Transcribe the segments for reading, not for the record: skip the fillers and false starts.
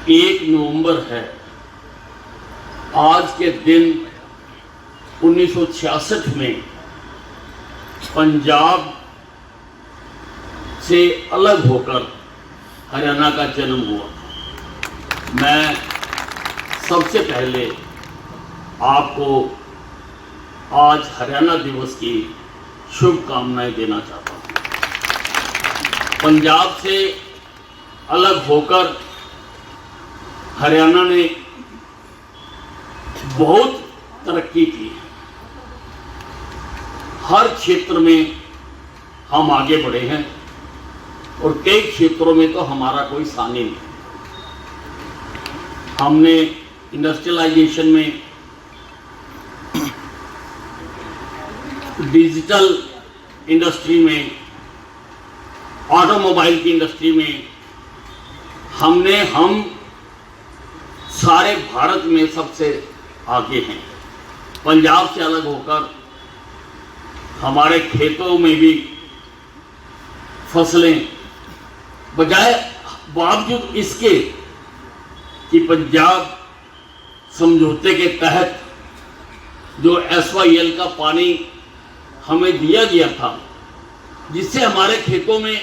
1 नवंबर है। आज के दिन 1966 में पंजाब से अलग होकर हरियाणा का जन्म हुआ। मैं सबसे पहले आपको आज हरियाणा दिवस की शुभकामनाएं देना चाहता हूँ। पंजाब से अलग होकर हरियाणा ने बहुत तरक्की की। हर क्षेत्र में हम आगे बढ़े हैं और कई क्षेत्रों में तो हमारा कोई सानी नहीं। हमने इंडस्ट्रियलाइजेशन में, डिजिटल इंडस्ट्री में, ऑटोमोबाइल की इंडस्ट्री में हम सारे भारत में सबसे आगे हैं। पंजाब से अलग होकर हमारे खेतों में भी फसलें, बावजूद इसके कि पंजाब समझौते के तहत जो SYL का पानी हमें दिया गया था, जिससे हमारे खेतों में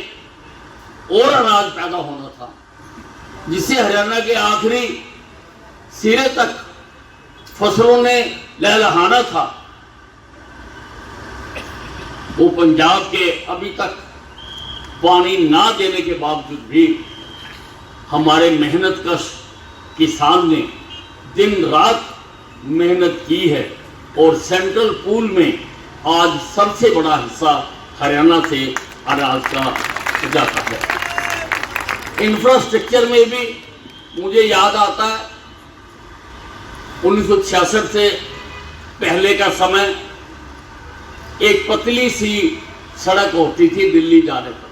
और अनाज पैदा होना था, जिससे हरियाणा के आखिरी सिरे तक फसलों ने लहलहाना था, वो पंजाब के अभी तक पानी ना देने के बावजूद भी हमारे मेहनतकश किसान ने दिन रात मेहनत की है और सेंट्रल पूल में आज सबसे बड़ा हिस्सा हरियाणा से अनाज का जाता है। इंफ्रास्ट्रक्चर में भी मुझे याद आता है 1966 से पहले का समय, एक पतली सी सड़क होती थी दिल्ली जाने पर,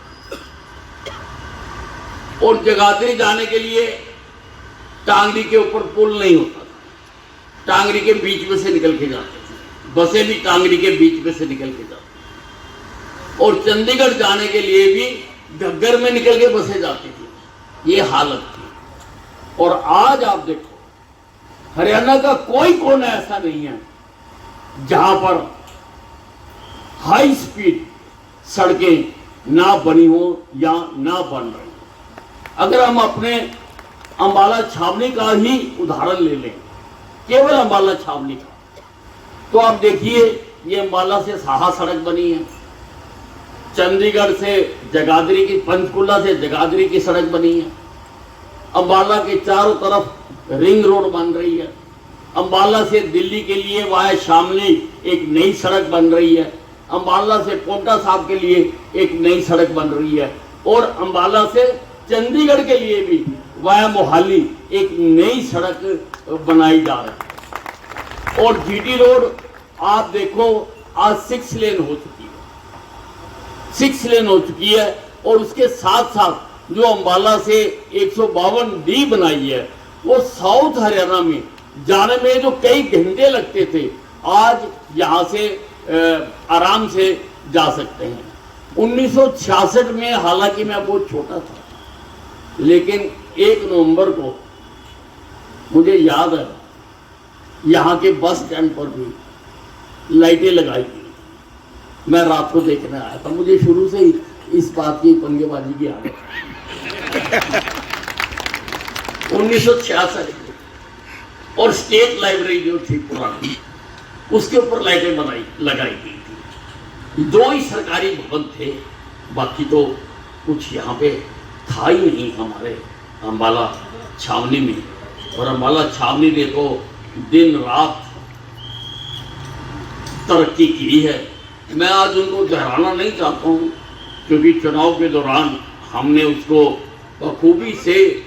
और जगाधरी जाने के लिए टांगरी के ऊपर पुल नहीं होता था, टांगरी के बीच में से निकल के जाते थे। बसें भी टांगरी के बीच में से निकल के जाती, और चंडीगढ़ जाने के लिए भी घग्गर में निकल के बसें जाती थी। ये हालत थी। और आज आप देखो, हरियाणा का कोई कोना ऐसा नहीं है जहां पर हाई स्पीड सड़कें ना बनी हो या ना बन रही। अगर हम अपने अंबाला छावनी का ही उदाहरण ले लें, केवल अंबाला छावनी का, तो आप देखिए ये अंबाला से साहा सड़क बनी है, चंडीगढ़ से जगाधरी की, पंचकुला से जगाधरी की सड़क बनी है, अंबाला के चारों तरफ रिंग रोड बन रही है, अंबाला से दिल्ली के लिए वाया शामली एक नई सड़क बन रही है, अंबाला से पोंटा साहब के लिए एक नई सड़क बन रही है, और अंबाला से चंडीगढ़ के लिए भी वाया मोहाली एक नई सड़क बनाई जा रही है। और GT रोड आप देखो आज 6 लेन हो चुकी है, 6 लेन हो चुकी है। और उसके साथ साथ जो अंबाला से 152D बनाई है, वो साउथ हरियाणा में जाने में जो कई घंटे लगते थे, आज यहाँ से आराम से जा सकते हैं। 1966 में, हालांकि मैं बहुत छोटा था, लेकिन 1 नवंबर को मुझे याद है यहाँ के बस स्टैंड पर भी लाइटें लगाई गई। मैं रात को देखने आया था। मुझे शुरू से ही इस बात की पंगेबाजी की आदत है। 1966 और स्टेट लाइब्रेरी जो थी पुरानी, उसके ऊपर लाइटें लगाई गई थी। 2 ही सरकारी भवन थे, बाकी तो कुछ यहाँ पे था ही नहीं हमारे अंबाला छावनी में। और अंबाला छावनी ने तो दिन रात तरक्की की है। मैं आज उनको दोहराना नहीं चाहता हूँ, क्योंकि चुनाव के दौरान हमने उसको बखूबी से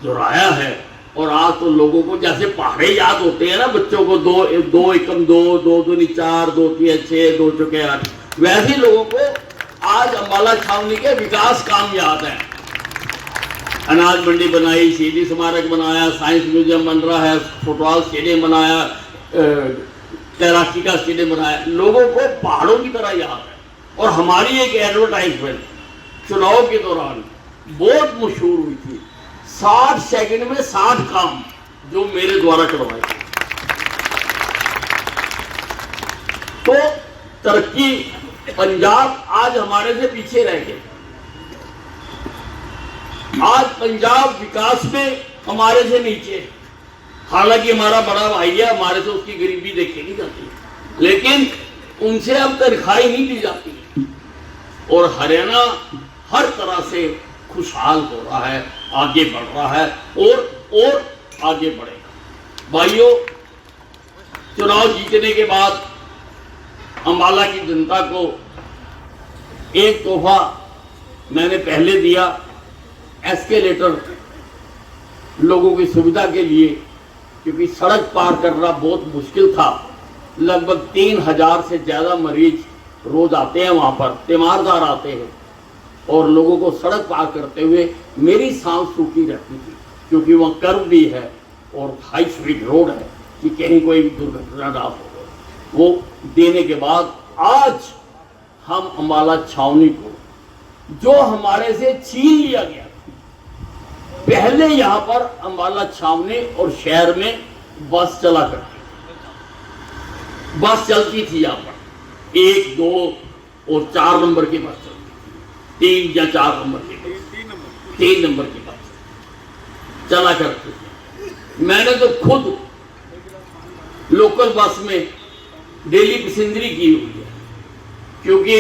दोहराया है। और आज तो लोगों को जैसे पहाड़े याद होते हैं ना बच्चों को, 2 एकम 2, 2 दूनी 4, 2 3 6, 2 चौके 8, वैसे लोगों को आज अंबाला छावनी के विकास काम याद है। अनाज मंडी बनाई, शहीदी स्मारक बनाया, साइंस म्यूजियम बन रहा है, फुटबॉल स्टेडियम बनाया, तैराकी का स्टेडियम बनाया। लोगों को पहाड़ों की तरह याद है। और हमारी एक एडवर्टाइजमेंट चुनाव के दौरान बहुत मशहूर हुई थी, 60 सेकंड में 60 काम जो मेरे द्वारा करवाए। तो तरक्की पंजाब आज हमारे से पीछे रह गए। आज पंजाब विकास में हमारे से नीचे है। हालांकि हमारा बड़ा भाई है, हमारे से उसकी गरीबी देखी नहीं जाती, लेकिन उनसे अब तनख्वाही नहीं दी जाती। और हरियाणा हर तरह से खुशहाल हो रहा है, आगे बढ़ रहा है और आगे बढ़ेगा। भाइयों, चुनाव जीतने के बाद अंबाला की जनता को एक तोहफा मैंने पहले दिया, एस्केलेटर लोगों की सुविधा के लिए, क्योंकि सड़क पार करना बहुत मुश्किल था। लगभग 3000 से ज्यादा मरीज रोज आते हैं वहां पर, तीमारदार आते हैं, और लोगों को सड़क पार करते हुए मेरी सांस सूखी रहती थी, क्योंकि वहाँ कर्व भी है और हाई स्पीड रोड है कि कहीं कोई दुर्घटना ना हो। वो देने के बाद आज हम अंबाला छावनी को, जो हमारे से छीन लिया गया, पहले यहां पर अंबाला छावनी और शहर में बस चला करती थी। बस चलती थी यहां पर 1, 2 और 4 नंबर की बस चलती थी, 3 या 4 नंबर की बस, 3 नंबर की बस चला करती थी। मैंने तो खुद लोकल बस में डेली पैसेंजरी की हुई है, क्योंकि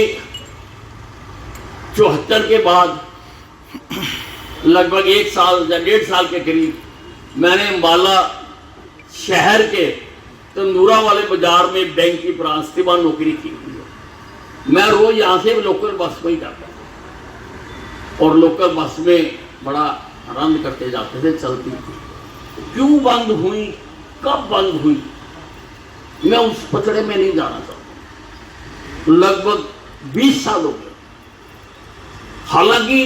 74 के बाद लगभग 1 साल या 1.5 साल के करीब मैंने अंबाला शहर के तंदूरा वाले बाजार में बैंक की ब्रांच से वहां नौकरी की हुई है। मैं रोज यहां से लोकल बस में ही जाता था, और लोकल बस में बड़ा आनंद करते जाते थे, चलती थी। क्यों बंद हुई, कब बंद हुई, मैं उस पचड़े में नहीं जाना चाहता। लगभग 20 साल हो गए। हालांकि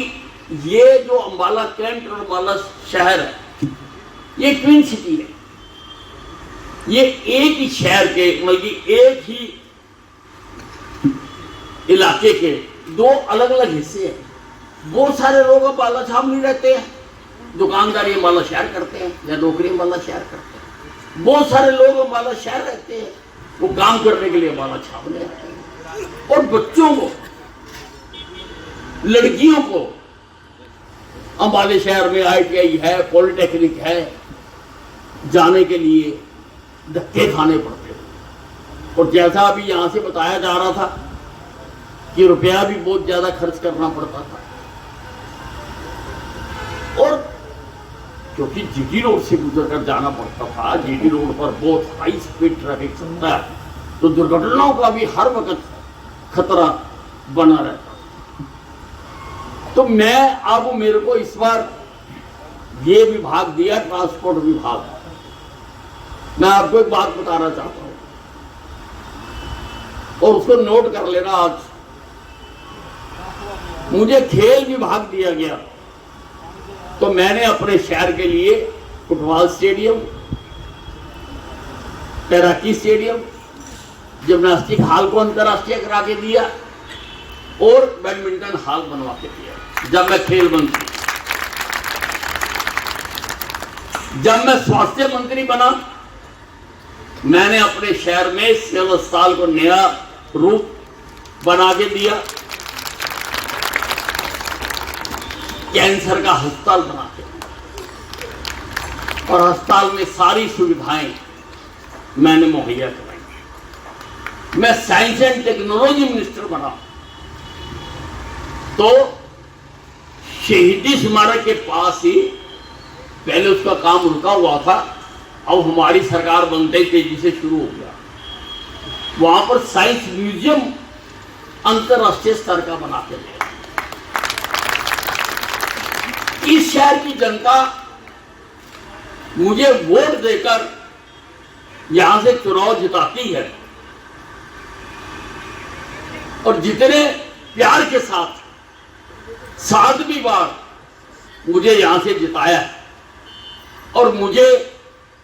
ये जो अंबाला कैंट और अंबाला शहर है, ये ट्विन सिटी है। ये एक ही शहर के, मतलब एक ही इलाके के 2 अलग अलग हिस्से हैं। बहुत सारे लोग अंबाला छावनी रहते हैं, दुकानदारी अंबाला शहर करते हैं या नौकरी अंबाला शहर करते हैं। बहुत सारे लोग अंबाला शहर रहते हैं, वो काम करने के लिए अंबाला छावनी रहते हैं। और बच्चों को, लड़कियों को अंबाले शहर में ITI है, पॉलिटेक्निक है, जाने के लिए धक्के खाने पड़ते हैं। और जैसा अभी यहां से बताया जा रहा था कि रुपया भी बहुत ज्यादा खर्च करना पड़ता था, और क्योंकि GT रोड से गुजर कर जाना पड़ता था, GT रोड पर बहुत हाई स्पीड ट्रैफिक चलता है, तो दुर्घटनाओं का भी हर वक्त खतरा बना रहता। तो मैं अब मेरे को इस बार ये विभाग दिया, ट्रांसपोर्ट विभाग। मैं आपको एक बात बताना चाहता हूं, और उसको नोट कर लेना। आज मुझे खेल विभाग दिया गया, तो मैंने अपने शहर के लिए फुटबॉल स्टेडियम, तैराकी स्टेडियम, जिम्नास्टिक हॉल को अंतर्राष्ट्रीय करा के दिया, और बैडमिंटन हॉल बनवा के दिया जब मैं खेल मंत्री। जब मैं स्वास्थ्य मंत्री बना, मैंने अपने शहर में सिविल अस्पताल को नया रूप बना के दिया, कैंसर का अस्पताल बना के, और अस्पताल में सारी सुविधाएं मैंने मुहैया कराई। मैं साइंस एंड टेक्नोलॉजी मिनिस्टर बना, तो शहीदी स्मारक के पास ही पहले उसका काम रुका हुआ था, अब हमारी सरकार बनते ही तेजी से शुरू हो गया। वहां पर साइंस म्यूजियम अंतरराष्ट्रीय स्तर का बना के दिया। इस शहर की जनता मुझे वोट देकर यहां से चुनाव जिताती है, और जितने प्यार के साथ 7वीं बार मुझे यहां से जिताया, और मुझे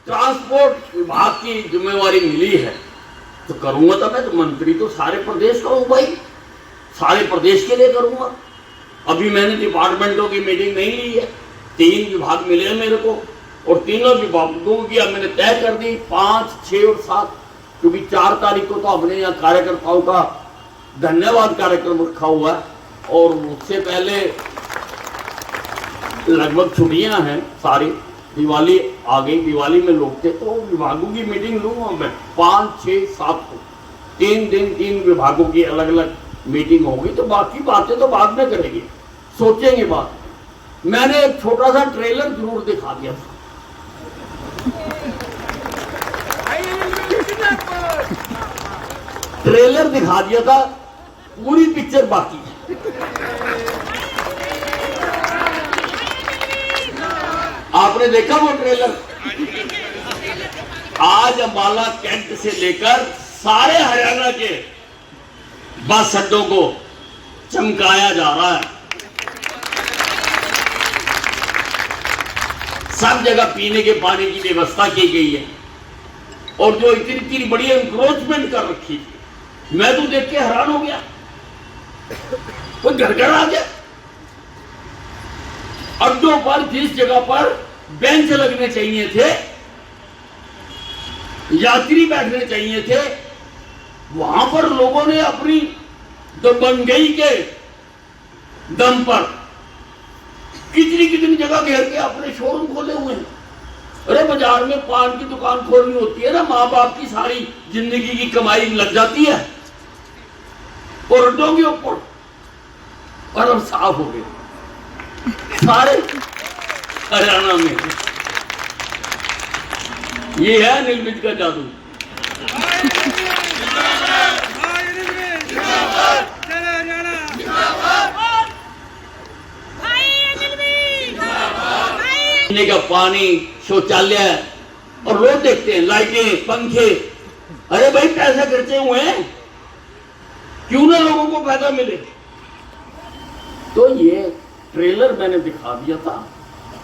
ट्रांसपोर्ट विभाग की जिम्मेवारी मिली है, तो करूंगा। तो मैं तो मंत्री तो सारे प्रदेश का हूं भाई, सारे प्रदेश के लिए करूंगा। अभी मैंने डिपार्टमेंटों की मीटिंग नहीं ली है, 3 विभाग मिले हैं मेरे को, और तीनों विभागों की अब मैंने तय कर दी 5, 6 और 7, क्योंकि 4 तारीख को तो हमने यहाँ कार्यकर्ताओं का धन्यवाद कार्यक्रम रखा हुआ है, और उससे पहले लगभग छुट्टियां हैं सारी, दिवाली आ गई, दिवाली में लोग थे, तो विभागों की मीटिंग लूंगा मैं 5, 6, 7 को 3 दिन 3 विभागों की अलग अलग मीटिंग होगी। तो बाकी बातें तो बाद में करेंगे, सोचेंगे बात। मैंने एक छोटा सा ट्रेलर जरूर दिखा दिया था, ट्रेलर दिखा दिया था, पूरी पिक्चर बाकी है। आपने देखा वो ट्रेलर? आज अंबाला कैंट से लेकर सारे हरियाणा के बस अड्डों को चमकाया जा रहा है। सब जगह पीने के पानी की व्यवस्था की गई है, और जो इतनी बड़ी एनक्रोचमेंट कर रखी थी, मैं तो देख के हैरान हो गया। कोई घर घर आ गया, अड्डों पर जिस जगह पर बेंच लगने चाहिए थे, यात्री बैठने चाहिए थे, वहां पर लोगों ने अपनी दबंगई के दम पर कितनी जगह घेर के अपने शोरूम खोले हुए हैं। अरे बाजार में पान की दुकान खोलनी होती है ना, माँ बाप की सारी जिंदगी की कमाई लग जाती है, और अड्डों के ऊपर, और अब साफ हो गए सारे हरियाणा में। ये है अनिल विज का जादू। पीने का पानी, शौचालय, और लोग देखते हैं लाइटें, पंखे। अरे भाई पैसे खर्चे हुए हैं, क्यों ना लोगों को फायदा मिले। तो ये ट्रेलर मैंने दिखा दिया था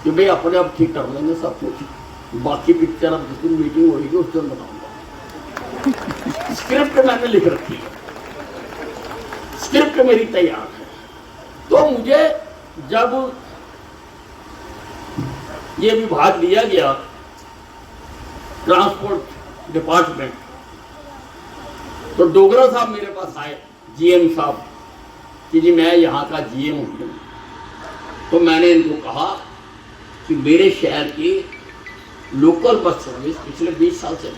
कि भाई अपने आप ठीक कर लेंगे सब कुछ, बाकी पिक्चर अब जिस दिन मीटिंग होगी उस दिन बताऊंगा। स्क्रिप्ट मैंने लिख रखी है, स्क्रिप्ट मेरी तैयार है। तो मुझे जब ये विभाग दिया गया ट्रांसपोर्ट डिपार्टमेंट, तो डोगरा साहब मेरे पास आए, जीएम साहब, कि जी मैं यहाँ का जीएम हूँ। तो मैंने इनको कहा कि मेरे शहर की लोकल बस सर्विस पिछले 20 साल से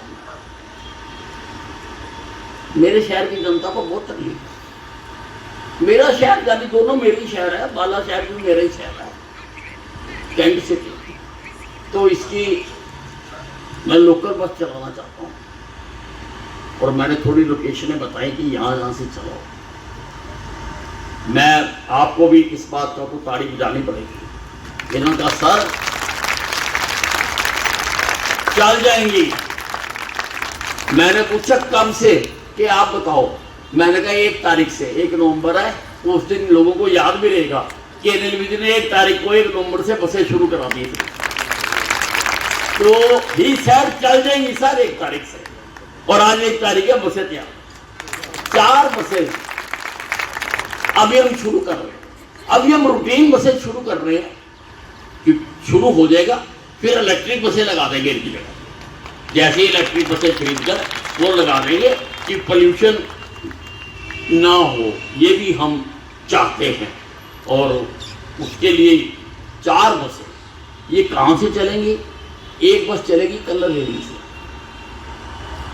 मेरे शहर की जनता को बहुत तकलीफ है। मेरा शहर, यानी दोनों मेरे ही शहर है, बाला शहर भी मेरा ही शहर है, कैंट सिटी। तो इसकी मैं लोकल बस चलाना चाहता हूँ, और मैंने थोड़ी लोकेशनें बताई कि यहाँ से चलाओ। मैं आपको भी इस बात का तो तारीफ बजानी पड़ेगी। इन्होंने कहा सर चल जाएंगी। मैंने पूछा कब से, कि आप बताओ। मैंने कहा 1 तारीख से, 1 नवंबर है, उस दिन लोगों को याद भी रहेगा कि अनिल विज ने 1 तारीख को 1 नवंबर से बसें शुरू करा दी थी। तो ही सर चल जाएंगी सर 1 तारीख से, और आज 1 तारीख है, बसें तैयार, 4 बसें अभी हम शुरू कर रहे हैं। अभी हम रूटीन बसें शुरू कर रहे हैं कि शुरू हो जाएगा, फिर इलेक्ट्रिक बसें लगा देंगे इनकी जगह। जैसे ही इलेक्ट्रिक बसें खरीद कर वो लगा देंगे कि पोल्यूशन ना हो, ये भी हम चाहते हैं। और उसके लिए 4 बसें ये कहाँ से चलेंगी? एक बस चलेगी कलर रेडी से,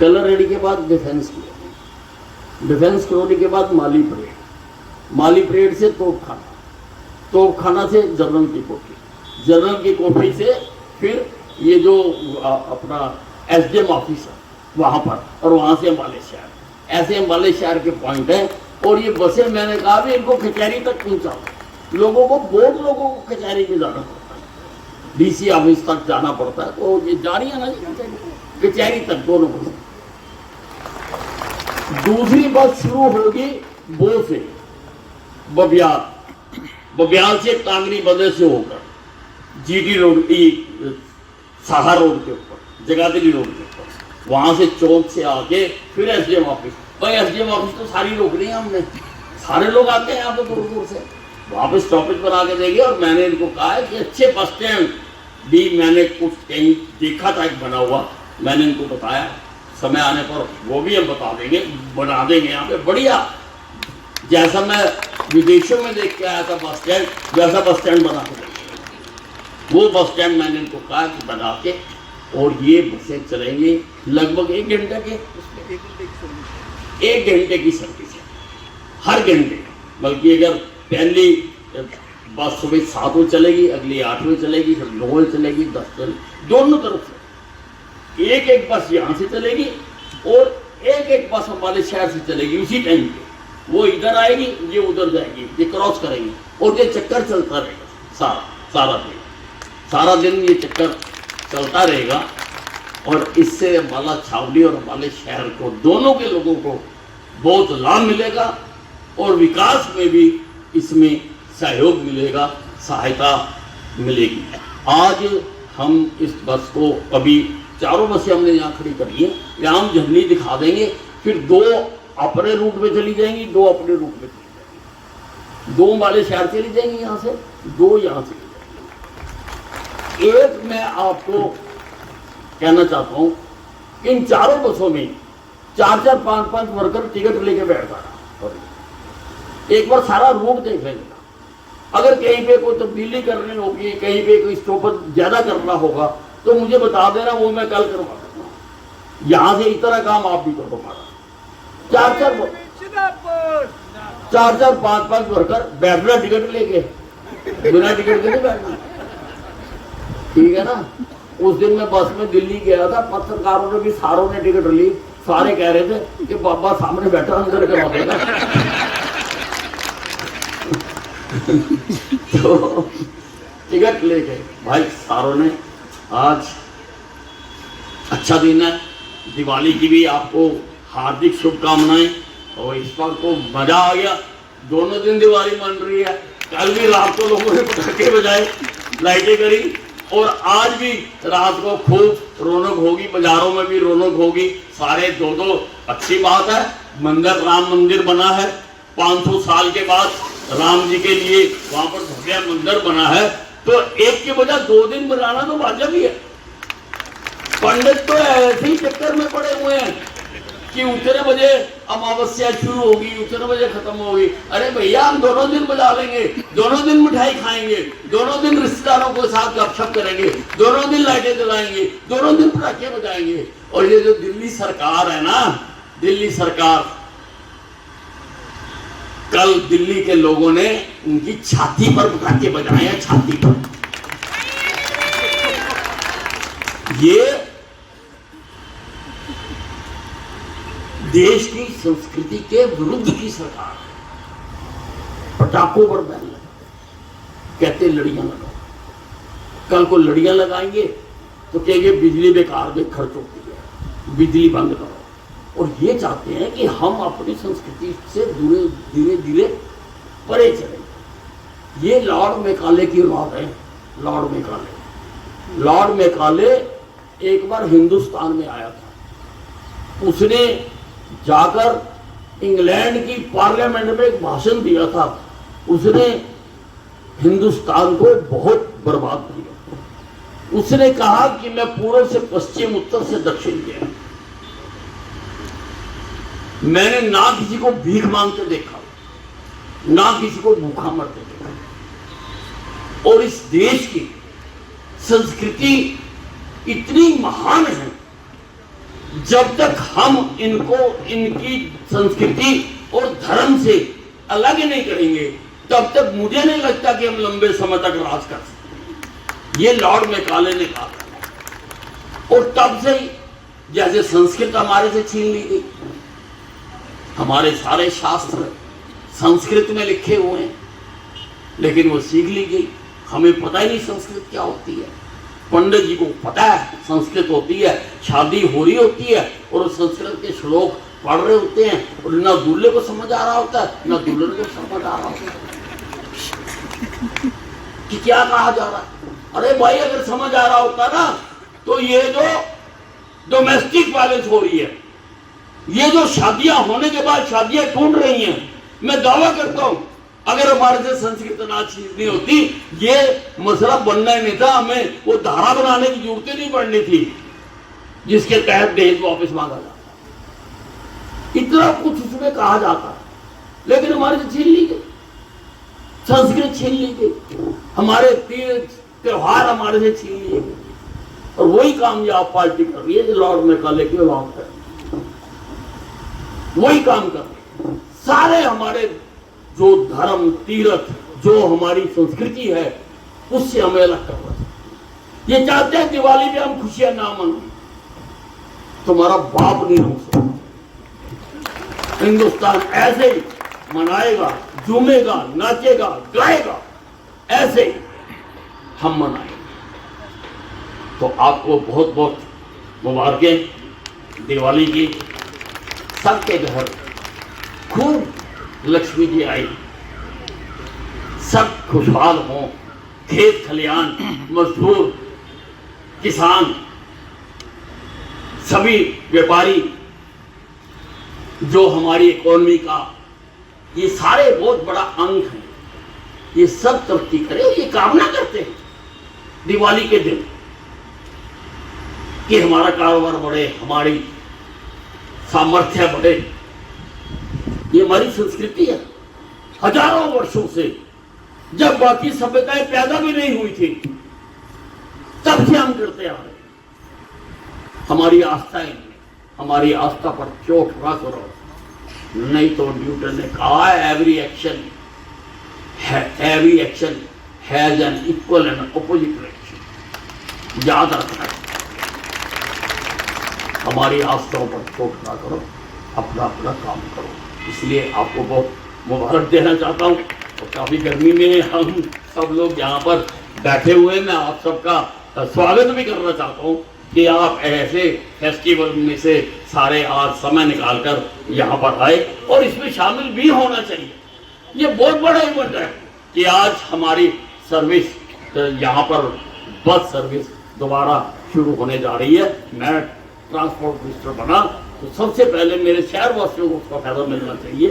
कलर रेडी के बाद डिफेंस कॉलोनी, डिफेंस कॉलोनी के बाद माली परेड, माली परेड से तोपखाना, तोपखाना से जनरल की कोठी, जनरल की कोठी से फिर ये जो अपना एसडीएम ऑफिस है वहाँ पर, और वहाँ से अम्बाले शहर। ऐसे अम्बाले शहर के पॉइंट हैं। और ये बसें मैंने कहा भी इनको कचहरी तक पहुँचाओ। लोगों को, बहुत लोगों को कचहरी में जाना पड़ता है, डीसी ऑफिस तक जाना पड़ता है, तो ये जा रही है ना कचहरी तक दोनों बसें। दूसरी बस शुरू होगी बो से बबियाल, बबियाल से टांगरी बंदे से होकर जीटी रोड, साहा रोड के ऊपर, जगाधरी रोड के ऊपर, वहां से चौक से आके फिर एसडीएम ऑफिस। भाई एसडीएम ऑफिस तो सारी रोक रही है हमने, सारे लोग आते हैं यहाँ पे दूर दूर से, वहाँ पे स्टॉपेज बना के देंगे। और मैंने इनको कहा है कि अच्छे बस स्टैंड भी मैंने कुछ कहीं देखा था एक बना हुआ, मैंने इनको बताया, समय आने पर वो भी हम बता देंगे, बना देंगे यहाँ पे बढ़िया, जैसा मैं विदेशों में देख के आया था बस स्टैंड, वैसा बस स्टैंड बना के देंगे। वो बस स्टैंड मैंने इनको कहा कि बना के, और ये बसें चलेंगी लगभग 1 घंटे के, 1 घंटे की सर्विस है हर घंटे। बल्कि अगर पहली बस सुबह 7 बजे चलेगी, अगली 8 बजे चलेगी, फिर 9 बजे चलेगी, 10 बजे, दोनों तरफ से एक बस यहाँ से चलेगी और एक बस हमारे शहर से चलेगी उसी टाइम पे। वो इधर आएगी, ये उधर जाएगी, ये क्रॉस करेंगे, और ये चक्कर चलता रहेगा सारा दिन ये चक्कर चलता रहेगा। और इससे अम्बाला छावनी और हमारे शहर को, दोनों के लोगों को बहुत लाभ मिलेगा और विकास में भी इसमें सहयोग मिलेगा, सहायता मिलेगी। आज हम इस बस को, अभी 4 बसें हमने यहाँ खड़ी करी है, यहाँ हम झरनी दिखा देंगे, फिर 2 अपने रूट में चली जाएंगी, 2 अपने रूट में चली जाएंगी, 2 हमारे शहर चली जाएंगी यहाँ से, 2 यहाँ से। एक मैं आपको कहना चाहता हूं कि इन 4 बसों में 4-4, 5-5 वर्कर टिकट लेके बैठता रहा। एक बार सारा रूट देख लेगा, अगर कहीं पे कोई तब्दीली करनी होगी, कहीं पे कोई स्टॉपर ज्यादा करना होगा तो मुझे बता देना, वो मैं कल करवा दूंगा। यहां से इतना काम आप भी करो हमारा। 4-4, 5-5 वर्कर बैठना टिकट लेके, बिना टिकट के नहीं बैठना, ठीक है ना। उस दिन मैं बस में दिल्ली गया था, पत्रकारों ने भी, सारों ने टिकट ली, सारे कह रहे थे कि बाबा सामने बैठा अंदर करवा देगा। तो टिकट लेके भाई सारों ने, आज अच्छा दिन है, दिवाली की भी आपको हार्दिक शुभकामनाएं। और इस बार तो मजा आ गया, दोनों दिन दिवाली मन रही है। कल भी रात को लोगों ने पटाखे बजाए, लाइटें करी, और आज भी रात को खूब रौनक होगी, बाजारों में भी रौनक होगी, सारे 2-2। अच्छी बात है, मंदिर, राम मंदिर बना है 500 साल के बाद, राम जी के लिए वहां पर भव्य मंदिर बना है, तो एक के बजाय 2 दिन बनाना तो वाजिब ही है। पंडित तो ऐसे ही चक्कर में पड़े हुए हैं कि उतने बजे अमावस्या शुरू होगी, उतने बजे खत्म होगी। अरे भैया, हम दोनों दिन बजा लेंगे, दोनों दिन मिठाई खाएंगे, दोनों दिन रिश्तेदारों के साथ गपशप करेंगे, दोनों दिन लाइटें जलाएंगे, दोनों दिन पटाखे बजाएंगे। और ये जो दिल्ली सरकार है ना, दिल्ली सरकार, कल दिल्ली के लोगों ने उनकी छाती पर पटाखे बजाए हैं, छाती पर। ये देश की संस्कृति के विरुद्ध की सरकार है। पटाखों पर बैन लगा, कहते लड़ियां लगाओ, कल को लड़ियां लगाएंगे तो कहेंगे बिजली बेकार में खर्च होती है, बिजली बंद करो। और ये चाहते हैं कि हम अपनी संस्कृति से धीरे धीरे परे चले। ये लॉर्ड मैकाले की औलाद है। लॉर्ड मैकाले एक बार हिंदुस्तान में आया था, उसने जाकर इंग्लैंड की पार्लियामेंट में एक भाषण दिया था। उसने हिंदुस्तान को बहुत बर्बाद किया। उसने कहा कि मैं पूर्व से पश्चिम, उत्तर से दक्षिण गया, मैंने ना किसी को भीख मांगते देखा, ना किसी को भूखा मरते देखा। और इस देश की संस्कृति इतनी महान है, जब तक हम इनको, इनकी संस्कृति और धर्म से अलग नहीं करेंगे, तब तक मुझे नहीं लगता कि हम लंबे समय तक राज कर सकते। ये लॉर्ड मैकाले ने कहा। और तब से ही जैसे संस्कृत हमारे से छीन ली गई, हमारे सारे शास्त्र संस्कृत में लिखे हुए हैं, लेकिन वो सीख ली गई। हमें पता ही नहीं संस्कृत क्या होती है। पंडित जी को पता है संस्कृत होती है, शादी हो रही होती है और वो संस्कृत के श्लोक पढ़ रहे होते हैं, और ना दूल्हे को समझ आ रहा होता है, ना दुल्हन को समझ आ रहा होता है कि क्या कहा जा रहा है। अरे भाई, अगर समझ आ रहा होता ना, तो ये जो डोमेस्टिक वायलेंस हो रही है, ये जो शादियां होने के बाद शादियां टूट रही हैं, मैं दावा करता हूं अगर हमारे से संस्कृत अनाज छीननी होती, ये मसला बनना ही नहीं था। हमें वो धारा बनाने की जरूरत नहीं पड़नी थी जिसके तहत दहेज वापस मांगा जाता। इतना कुछ उसमें कहा जाता, लेकिन हमारे से छीन ली गई, संस्कृत छीन ली गई, हमारे तीर्थ त्योहार हमारे से छीन लिए गए। और वही काम ये आप पार्टी कर रही है जो लॉर्ड मैकाले के लॉर्ड कर, वही काम कर रही है। सारे हमारे जो धर्म तीर्थ जो हमारी संस्कृति है उससे हमें अलग कर रहा है। ये चाहते हैं दिवाली में हम खुशियां ना मनाएं, तुम्हारा बाप नहीं हो सकता। हिंदुस्तान ऐसे ही मनाएगा, झूमेगा, नाचेगा, गाएगा, ऐसे ही हम मनाएंगे। तो आपको बहुत बहुत मुबारकें दिवाली की। सबके घर खूब लक्ष्मी जी आई, सब खुशहाल हों, खेत खलियान, मजदूर, किसान, सभी व्यापारी जो हमारी इकोनॉमी का ये सारे बहुत बड़ा अंग है, ये सब तरक्की करें। और ये कामना करते हैं दिवाली के दिन कि हमारा कारोबार बढ़े, हमारी सामर्थ्य बढ़े। ये हमारी संस्कृति है। हजारों वर्षों से, जब बाकी सभ्यताएं पैदा भी नहीं हुई थी, तब से हम करते आ रहे। हमारी आस्थाएं, हमारी आस्था पर चोट ना करो, नहीं तो न्यूटन ने कहा है every action has an equal and opposite reaction. याद रखना, हमारी आस्थाओं पर चोट ना करो, अपना अपना काम करो। इसलिए आपको बहुत मुबारक देना चाहता हूँ। और काफ़ी गर्मी में हम सब लोग यहाँ पर बैठे हुए, मैं आप सबका स्वागत भी करना चाहता हूँ कि आप ऐसे फेस्टिवल में से सारे आज समय निकालकर यहाँ पर आए और इसमें शामिल भी होना चाहिए। ये बहुत बड़ा इवेंट है कि आज हमारी सर्विस यहाँ पर बस सर्विस दोबारा शुरू होने जा रही है। मैं ट्रांसपोर्ट मिनिस्टर बना तो सबसे पहले मेरे शहर वासियों को उसका फायदा मिलना चाहिए।